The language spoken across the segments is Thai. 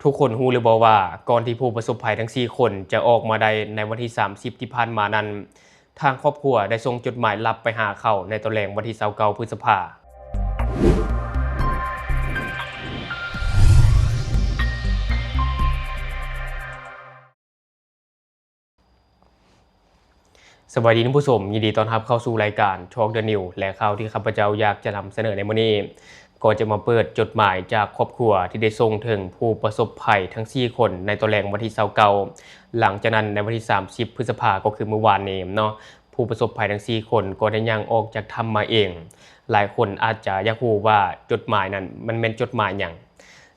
ทุกคนรู้หรือบ่ว่าก่อนที่ผู้ประสบภัยทั้ง4คนจะออกมาได้ในวันที่30ที่ผ่านมานั้นทางครอบครัวได้ส่งจดหมายลับไปหาเขาในตอนแรกวันที่29พฤษภาคมสวัสดีท่านผู้ชมยินดีต้อนรับเข้าสู่รายการ Talk the New และข่าวที่ข้าพเจ้าอยากจะนำเสนอในมื้อนี้ก็จะมาเปิดจดหมายจากครอบครัวที่ได้ส่งถึงผู้ประสบภัยทั้ง4คนในตอนแรกวันที่29หลังจากนั้นในวันที่30พฤษภาคมก็คือเมื่อวานนี้เนาะผู้ประสบภัยทั้ง4คนก็ได้ย่างออกจากถ้ำมาเองหลายคนอาจจะอยากรู้ว่าจดหมายนั้นมันเป็นจดหมายหยัง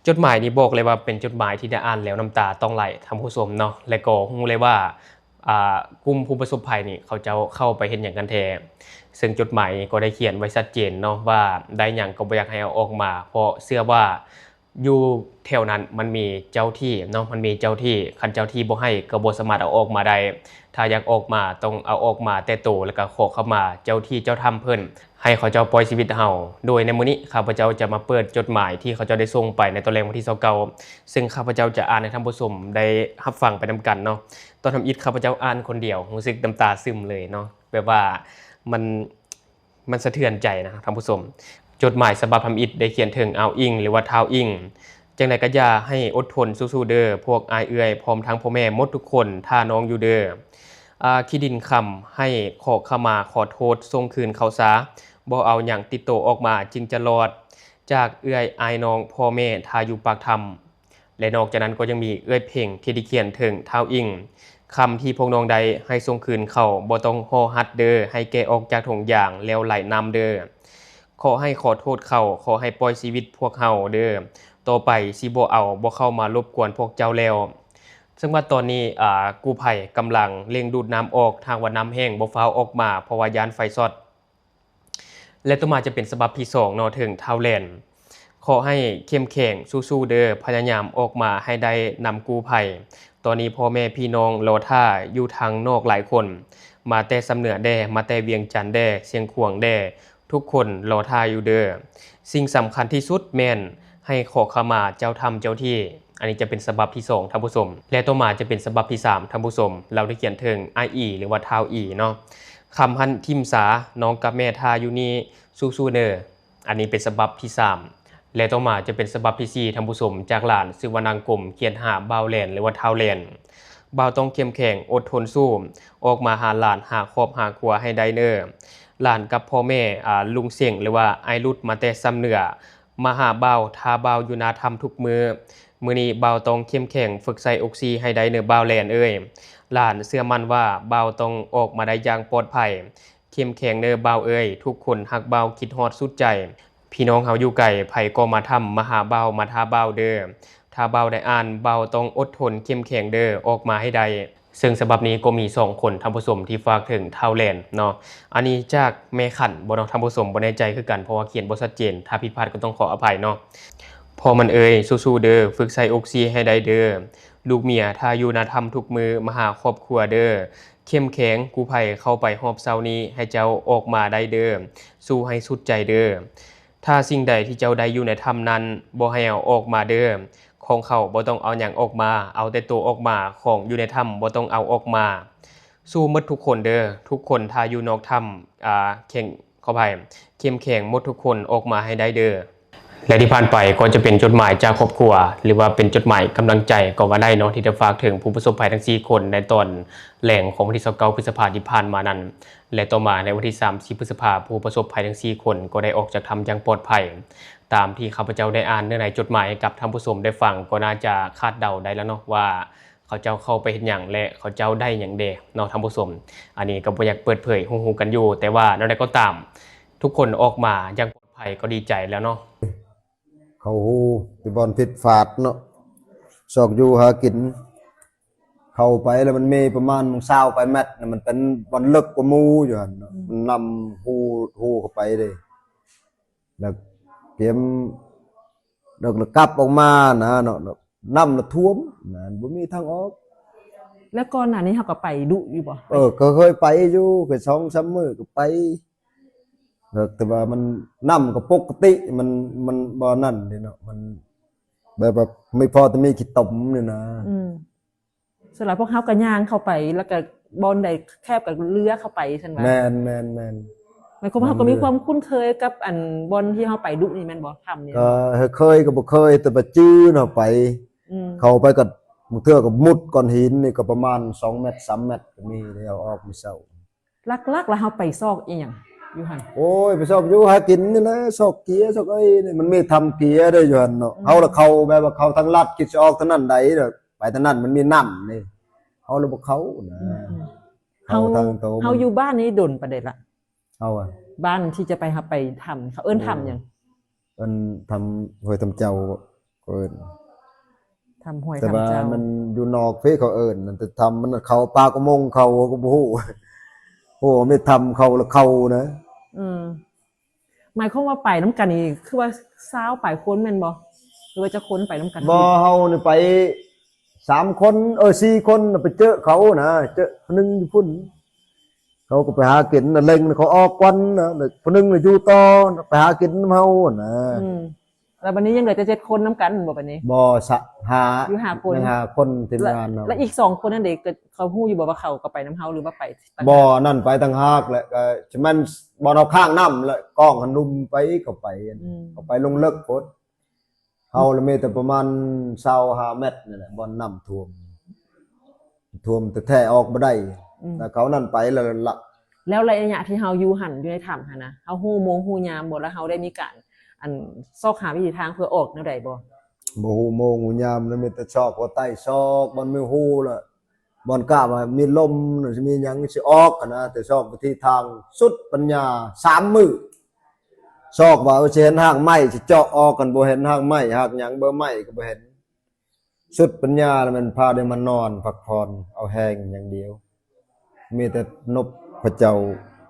จดหมายนี้บอกเลยว่าเป็นจดหมายที่ได้อ่านแล้วน้ำตาต้องไหลท่านผู้ชมเนาะและก็รู้เลยว่ากลุ่มผู้ประสบภัยนี่เขาจะเข้าไปเฮ็ดหยังกันแท้ซึ่งจดหมายก็ได้เขียนไว้ชัดเจนเนาะว่าได้หยังก็บ่อยากให้เอาออกมาเพราะเชื่อว่าอยู่แถวนั้นมันมีเจ้าที่เนาะมันมีเจ้าที่คันเจ้าที่บ่ให้ก็บ่สามารถเอาออกมาได้ถ้าอยากออกมาต้องเอาออกมาแต่โตแล้วก็ขอเข้ามาเจ้าที่เจ้าถ้ำเพิ่นให้เขาเจ้าปล่อยชีวิตเฮาโดยในมื้อนี้ข้าพเจ้าจะมาเปิดจดหมายที่เขาเจ้าได้ส่งไปในตอนแรกวันที่29ซึ่งข้าพเจ้าจะอ่านให้ท่านผู้ชมได้รับฟังไปนำกันเนาะตอนทำอิฐข้าพเจ้าอ่านคนเดียวรู้สึกน้ำตาซึมเลยเนาะแบบว่ามันสะเทือนใจนะท่านผู้ชมจดหมายฉบับทำอิฐได้เขียนถึงเอาอิงหรือว่าท้าวอิงจังได๋ก็อย่าให้อดทนสู้ๆเด้อพวกอายเอื้อยพร้อมทั้งพ่อแม่หมดทุกคนถ้าน้องอยู่เด้อขี้ดินคำให้ขอขมาขอโทษส่งคืนเขาซะบ่เอาหยังติดโตออกมาจึงจะรอดจากเอื้อยอายน้องพ่อแม่ถ้าอยู่ปากถ้ำและนอกจากนั้นก็ยังมีเอื้อยเพ่งที่ได้เขียนถึงท้าวอิงคำที่พวกน้องใดให้ส่งคืนเขาบ่ต้องฮอฮัดเด้อให้แกออกจากถุงยางแล้วไหลน้ำเด้อขอให้ขอโทษเขาขอให้ปล่อยชีวิตพวกเฮาเด้อต่อไปสิบ่เอาบ่เข้ามารบกวนพวกเจ้าแล้วซึ่งว่าตอนนี้กู้ภัยกำลังเร่งดูดน้ำออกทางว่าน้ำแห้งบ่ฟ้าวออกมาเพราะว่าย้านไฟช็อตและต่อมาจะเป็นฉบับที่2เนาะถึงท้าวแลนด์ขอให้เข้มแข็งสู้ๆเด้อพยายามออกมาให้ได้นำกู้ภัยตอนนี้พ่อแม่พี่น้องรอท่าอยู่ทางนอกหลายคนมาแต่สำเหนือแด่มาแต่เวียงจันทน์แด่เชียงขวางแด่ทุกคนรอท่าอยู่เด้อสิ่งสำคัญที่สุดแม่นให้ขอขมาเจ้าธรรมเจ้าที่อันนี้จะเป็นฉบับที่2ท่านผู้ชมและต่อมาจะเป็นฉบับที่3ท่านผู้ชมเราได้เขียนถึงอ้ายอีหรือว่าท้าวอีเนาะคำพันทิมสาน้องกับแม่ท่าอยู่นี่สู้ๆเด้ออันนี้เป็นฉบับที่3และต่อมาจะเป็นฉบับที่4ท่านผู้ชมจากหลานชื่อว่านางกลมเขียนหาบ่าวแลนหรือว่าท้าวแลนบ่าวต้องเข้มแข็งอดทนสู้ออกมาหาหลานหาครอบหาครัวให้ได้เด้อหลานกับพ่อแม่ลุงเสี่ยงหรือว่าอ้ายรุดมาแต่ซ้ำเหนือมาหาบ่าวทาบ่าวอยู่นาทำทุกมื้อนี้บ่าวต้องเข้มแข็งฝึกใส่ออกซิให้ได้เด้อบ่าวแลนเอ้ยหลานเชื่อมั่นว่าบ่าวต้องออกมาได้อย่างปลอดภัยเข้มแข็งเด้อบ่าวเอ้ยทุกคนฮักบ่าวคิดฮอดสุดใจพี่น้องเฮาอยู่ไกลไผก็มาทำมาหาบ่าวมาทาบ่าวเด้อถ้าบ่าวได้อ่านบ่าวต้องอดทนเข้มแข็งเด้อออกมาให้ได้ซึ่งฉบับนี้ก็มี2คนท่านผู้ชมที่ฝากถึงท้าวแลนเนาะอันนี้จากแม่ขันบ่เนาะท่านผู้ชมบ่แน่ใจคือกันเพราะว่าเขียนบ่ชัดเจนถ้าผิดพลาดก็ต้องขออภัยเนาะพอมันเอ่ยสู้ๆเด้อฝึกใส่ออกซิให้ได้เด้อลูกเมียถ้าอยู่นาทำทุกมือมาหาครอบครัวเด้อเข้มแข็งกู้ภัยเข้าไปฮอบเช้านี้ให้เจ้าออกมาได้เด้อสู้ให้สุดใจเด้อถ้าสิ่งใดที่เจ้าได้อยู่ในถ้ำนั้นบ่ให้เอาออกมาเด้อของเขาบ่ต้องเอาหยังออกมาเอาแต่ตัวออกมาของอยู่ในถ้ำบ่ต้องเอาออกมาสู้หมดทุกคนเด้อทุกคนถ้าอยู่นอกถ้ำแข็งขออภัยเข้มแข็งหมดทุกคนออกมาให้ได้เด้อและที่ผ่านไปก็จะเป็นจดหมายจากครอบครัวหรือว่าเป็นจดหมายกำลังใจก็ว่าได้เนาะที่จะฝากถึงผู้ประสบภัยทั้ง4คนในตอนแหล่งของวันที่29พฤษภาคมที่ผ่านมานั้นและต่อมาในวันที่30พฤษภาคมผู้ประสบภัยทั้ง4คนก็ได้ออกจากถ้ำอย่างปลอดภัยตามที่ข้าพเจ้าได้อ่านในจดหมายกับท่านผู้ชมได้ฟังก็น่าจะคาดเดาได้แล้วเนาะว่าเขาเจ้าเข้าไปเฮ็ดหยังและเขาเจ้าได้หยังแดเนาะท่านผู้ชมอันนี้ก็บ่อยากเปิดเผยฮู้ๆกันอยู่แต่ว่าแนวใดก็ตามทุกคนออกมาอย่างปลอดภัยก็ดีใจแล้วเนาะเขาฮู้ที่บอนผิดฝาดเนาะสอกอยู่หากินเข้าไปแล้วมันมีประมาณ20ไปเม็ดมันเป็นบอนลึกกว่าหมู่อยู่หั่นเนาะมันนำฮู้เข้าไปเด้แล้วเตรียมแล้วกลับออกมานะเนาะน้ำละท่วมนะบ่มีทางออกแล้วก่อนหน้านี้เขาก็ไปดุอยู่บ่ก็เคยไปอยู่เคย2-3มื้อก็ไปแต่ว่ามันน้ำก็ปกติมันบ่นั่นเด้เนาะมัน แบบไม่พอจะมีขี้ตมนี่นะ สำหรับพวกเฮาก็ย่างเข้าไป แล้วก็บอนใดแคบกับเรือเข้าไปซั่นว่า แม่น หมายความว่าเฮาก็มีความคุ้นเคยกับอันบอนที่เฮาไปดุนี่แม่นบ่ทำเนี่ย ก็เคยก็บ่เคยแต่บ่จื้อเนาะไป เข้าไปก็มื้อเทื่อก็มุดก้อนหินนี่ก็ประมาณ2เมตร3เมตรก็มีได้เอาออกมื้อเช้า ลักๆแล้วเฮาไปซอกอีหยังอยู่หั่น โอ้ยไปชอบอยู่หากินนี่นะชอบเกียร์ชอบไอ้นี่มันมีทำเกียร์ได้อยู่หั่นเนาะเฮาละเข้าแบบว่าเข้าทางลัดคิดสิออกทางนั้นใดเด้อไปทางนั้นมันมีน้ำนี่เฮาละบ่เข้านะ เฮา ทางโต เฮาอยู่บ้านนี่ดนประเด็นละ เฮาอะ บ้านที่จะไปหาไปทำเขาเอิ้นทำหยัง มันทำห้วยทำเจ้าเอิ้น ทำห้วย แต่ว่า ทำเจ้า มันอยู่นอกเฟเขาเอิ้นนั่นแต่ทำมันเข้าปลากระมงเข้าก็บ่ฮู้โอ้ไม่ทำเข้าละเข้านะ หมายความว่าไปน้ำกันนี่คือว่าสาวไปคนแม่นบ่หรือว่าจะคนไปน้ำกัน บ่เฮานี่ไป3คน4คนน่ะไปเจอเขานะเจอคนหนึงอยู่พุ่นเขาก็ไปหากินน่ะเล็งน่ะเขาออกวันนะคนหนึงน่ะอยู่ต่อไปหากินนำเฮาน่ะ แล้ววันนี้ยังเหลือแต่7คนน้ำกันบ่บัดนี้ บ่สะหา อยู่หาคน ยังหาคนทีม และ งานเนาะ และอีก2คนนั่นเด็กก็เขาฮู้อยู่บ่ว่าเขาก็ไปน้ำเฮาหรือว่าไปต่าง บ่นั่นไปต่างหากแหละก็จะมันบ่เอาข้างน้ำแหละกล้องหันนุ่มไปเข้าไปเข้าไปลงเลิกโพดเฮาละมีแต่ประมาณ25เมตรนี่แหละบ่น้ำท่วมแต่แท้ออกบ่ได้แต่เขานั่นไปแล้วละ แล้วระยะที่เฮาอยู่หั่นอยู่ในถ้ำหั่นนะเฮาฮู้โมงฮู้ยามบ่แล้วเฮาได้มีการอันซอกหาวิธีทางเพื่อออกแนวใดบ่ บ่ฮู้โมงฮู้ยามแล้วมีแต่ชอกหัวใต้ซอกมันไม่ฮู้ละบ่อนกล้าว่ามีลมหรือสิมีหยังสิออกกันนะแต่ชอกไปที่ทางสุดปัญญา3มื้อชอกว่าสิเห็นหางไม้สิเจาะออกกันบ่เห็นหางไม้หากหยังเบอร์ไม้ก็บ่เห็นสุดปัญญาแล้วมันพาได้มานอนพักผ่อนเอาแห้งอย่างเดียวมีแต่นบพระเจ้า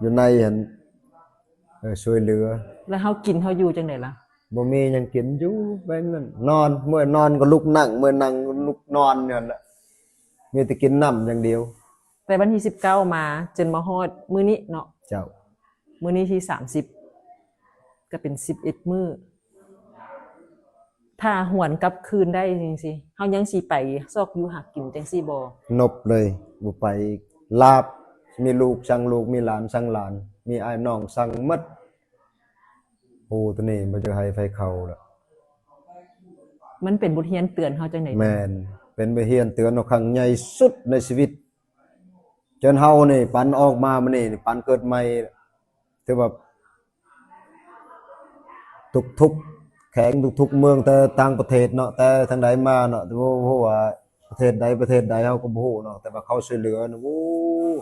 อยู่ในหั่นช่วยเหลือ แล้วเฮากินเฮาอยู่จังได๋ล่ะ บ่มีหยังกินอยู่แบงนั้นนอนเมื่อนอนก็ลุกนั่งเมื่อนั่งลุกนอนเนี่ยแหละมีแต่กินน้ำอย่างเดียว แต่วันที่19มาจนมาฮอดมื้อนี้เนาะ เจ้า มื้อนี้ที่30ก็เป็น11มื้อถ้าหวนกลับคืนได้จังซี่เฮายังสิไปซอกอยู่หากินจังซี่บ่ นบเลยบ่ไปลาบมีลูกสั่งลูกมีหลานสั่งหลาน มีอ้ายน้องสั่งหมดโอ้ตัวนี้บ่จะให้ไฟเข้าละ มันเป็นบทเรียนเตือนเฮาจังได๋ แม่นเป็นบทเรียนเตือนเอาครั้งใหญ่สุดในชีวิต จนเฮานี่ปันออกมามื้อนี้ปันเกิดใหม่ถือว่าทุกๆแข็งทุกๆเมืองแต่ต่างประเทศเนาะแต่ทางใดมาเนาะแต่ว่าประเทศใดเฮาก็บ่ฮู้เนาะแต่ว่าเขาช่วยเหลือนะโอ้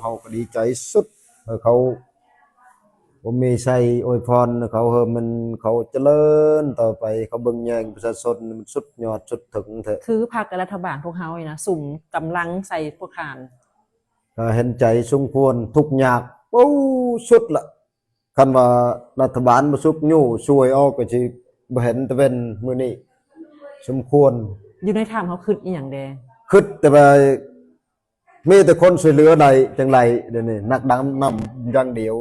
เฮาก็ดีใจสุดเขาบ่มีใส่อวยพรเขามันเขาเจริญต่อไปเขาเบิ่งแยงประชาชนมันสุดยอดสุดถึงแท้ คือภาครัฐบาลพวกเฮานี่นะสุ่มกำลังใส่พวกทาน ก็เห็นใจสมควรทุกข์ยากโอ้สุดละคันว่ารัฐบาลบ่สุกยู่ช่วยออกก็สิบ่เห็นแต่เป็นมื้อนี้สมควร อยู่ในถ้ำเขาคิดอีหยังแด คิดแต่ว่ามีแต่คนช่วยเหลือใดจังไรเดี๋ยวนี้นักดำนำอย่างเดียว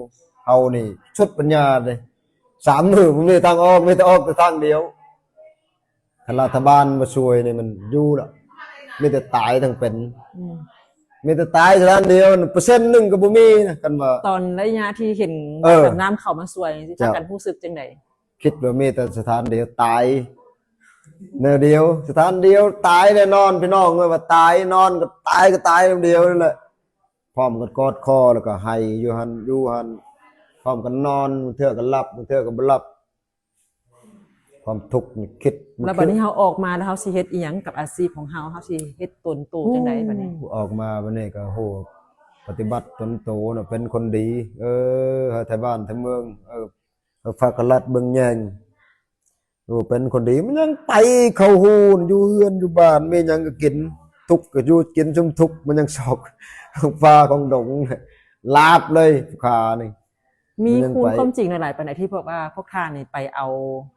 เฮานี่ชุดปัญญาเลย3มื้อบ่มีทางออกมีแต่ออกแต่ทางเดียวคันรัฐบาลบ่ช่วยนี่มันอยู่ละมีแต่ตายทั้งเป็นมีแต่ตายเท่านั้นเดียวเปอร์เซ็นต์หนึงก็บ่มีนะกันว่า ตอนระยะที่เห็น เออ แบบน้ำเข้ามาสวยสิ จ้ะ ถ้ากันรู้สึกจังได๋ คิดว่ามีแต่สถานเดียวตายแนวเดียวสถานเดียวตายแน่นอนพี่น้องเอ้ยว่าตายนอนก็ตายเดียวนั่นแหละพร้อมกันกอดคอแล้วก็ให้อยู่หันพร้อมกันนอนบางเทื่อก็หลับบางเทื่อก็บ่หลับความทุกข์นี่คิด แล้วบัดนี้เฮาออกมาแล้วเฮาสิเฮ็ดอีหยังกับอาชีพของเฮาสิเฮ็ดตนโตจังไดบัดนี้ ออกมาบัดนี้ก็โหปฏิบัติตนโตน่ะเป็นคนดี ให้ไทบ้านไทเมืองฝากกลัดเบิ่งแยงเป็นคนดีมันยังไปเข้าหูนอยู่เฮือนอยู่บ้านมีหยังก็กินทุกข์ก็อยู่กินชุมทุกข์มันยังชอกของฟ้าของดงลาบเลยขานี่ มี ยัง คูณ ไป ความจริงหลายๆปานใดที่พวกว่าพวกทานนี่ไปเอา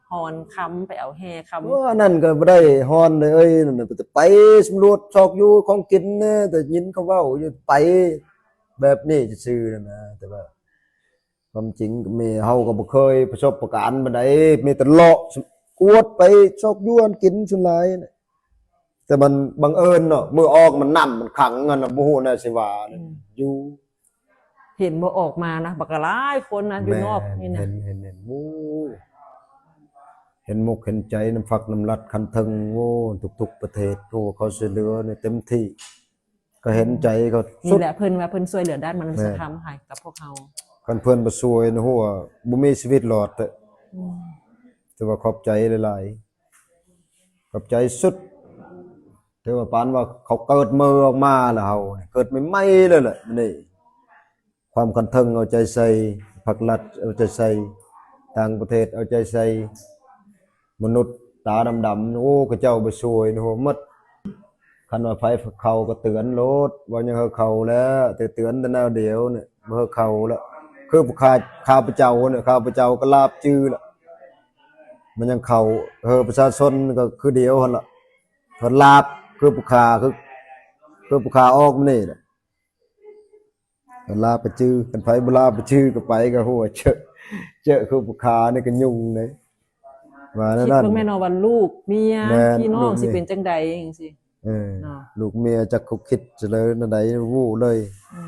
ฮอนค้ำไปเอาแห่ค้ำ ว่านั่นก็บ่ได้ฮอนเลยนั่นน่ะจะไปสำรวจชอกอยู่ของกินนะแต่ยินเขาเว้าอยู่ไปแบบนี้ซื่อๆนั่นนะแต่ว่าความจริงก็มีเฮาก็บ่เคยประสบการณ์ปานใดมีแต่เลาะ กวดไปซอกยวนกินสุนหลายน่ะแต่มันบังเอิญเนาะมือออกมันนํมันขังเงินน่ะบ่ฮู้น่ะสิว่าเนี่ยอยู่ เห็นบ่ออกมานะบักหลายคนนะอยู่นอกนี่นะ เห็นโอ้เห็นมุกเห็นใจน้ำฝักน้ำรัดคันทึงโอ้ทุกๆประเทศโอ้เขาช่วยเหลือเนี่ยเต็มที่ ก็เห็นใจเขา นี่ สุด แหละเพิ่นว่าเพิ่นช่วยเหลือด้านมนุษยธรรมให้กับพวกเฮา คันเพิ่นบ่ช่วยนะฮู้ว่าบ่มีชีวิตรอดแต่ อืม แต่ว่าขอบใจหลายๆขอบใจสุดแต่ว่าปานว่าเขาเกิดมือออกมาแล้วเฮาเกิดใหม่ๆเลยแหละนี่ความคันทึงเอาใจใส่ภาครัฐเอาใจใส่ต่างประเทศเอาใจใส่มนุษย์ตาดำๆโอ้เขาเจ้าบ่ช่วยนะโหหมดคันว่าไผเขาก็เตือนโลดว่ายังเฮาเขาแล้วแต่เตือนแต่แนวเดียวเนี่ยบ่เฮาเขาแล้วคือผู้ข้าพเจ้าเนี่ยข้าพเจ้าก็ลาบจื้อแล้วมันยังเขาประชาชนก็คือเดียวหั่นล่ะเพิ่นลาบคือผู้ค้าคือผู้ค้าออกมานี่น่ะเพิ่นลาบไปจื้อกันไผบ่ลาบไปจื้อก็ไปก็หัวเจอคือผู้ค้านี่ก็ยุ่งเลยว่านั่ คิด น เพิ่งแม่นว่าลูกเมีย แม่น พี่น้อ ลู ง ก สิ นี่ เป็นจังใดจังซี่ เออ เนาะ ลูกเมียจักเขาคิดจะเลยนั่นใดวู้เลย